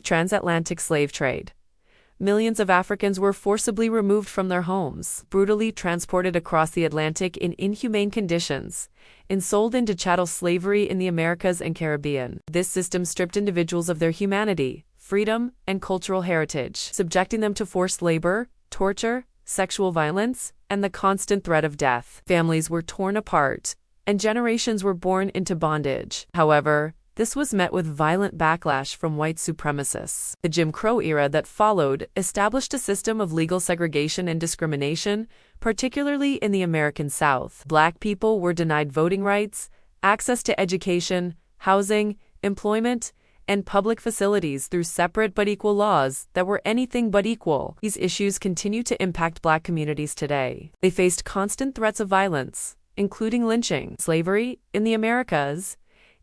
Transatlantic slave trade. Millions of Africans were forcibly removed from their homes, brutally transported across the Atlantic in inhumane conditions, and sold into chattel slavery in the Americas and Caribbean. This system stripped individuals of their humanity, freedom, and cultural heritage, subjecting them to forced labor, torture, sexual violence, and the constant threat of death. Families were torn apart, and generations were born into bondage. However, this was met with violent backlash from white supremacists. The Jim Crow era that followed established a system of legal segregation and discrimination, particularly in the American South. Black people were denied voting rights, access to education, housing, employment, and public facilities through separate but equal laws that were anything but equal. These issues continue to impact Black communities today. They faced constant threats of violence, including lynching, slavery in the Americas.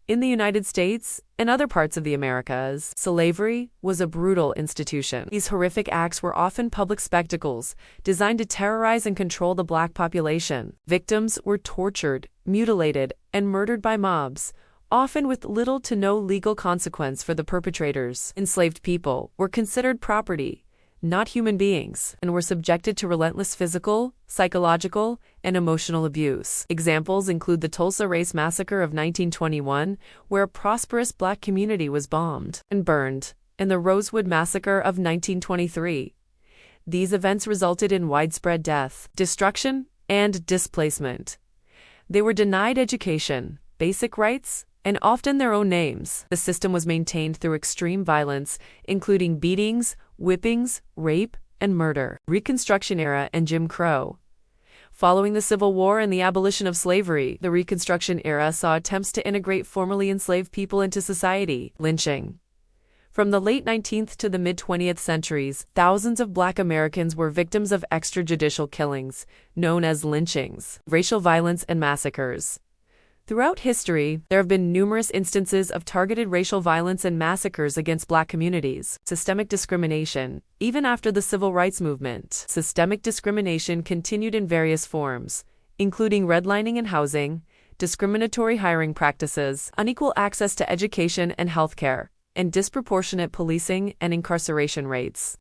In the United States and other parts of the Americas, slavery was a brutal institution. These horrific acts were often public spectacles designed to terrorize and control the Black population. Victims were tortured, mutilated, and murdered by mobs, often with little to no legal consequence for the perpetrators. Enslaved people were considered property, not human beings, and were subjected to relentless physical, psychological, and emotional abuse. Examples include the Tulsa Race Massacre of 1921, where a prosperous Black community was bombed and burned, and the Rosewood Massacre of 1923. These events resulted in widespread death, destruction, and displacement. They were denied education, basic rights, and often their own names. The system was maintained through extreme violence, including beatings, whippings, rape, and murder. Reconstruction era and Jim Crow. Following the Civil War and the abolition of slavery, the Reconstruction era saw attempts to integrate formerly enslaved people into society. Lynching. From the late 19th to the mid-20th centuries, thousands of Black Americans were victims of extrajudicial killings, known as lynchings, racial violence, and massacres. Throughout history, there have been numerous instances of targeted racial violence and massacres against Black communities. Systemic discrimination. Even after the Civil Rights Movement, systemic discrimination continued in various forms, including redlining in housing, discriminatory hiring practices, unequal access to education and healthcare, and disproportionate policing and incarceration rates.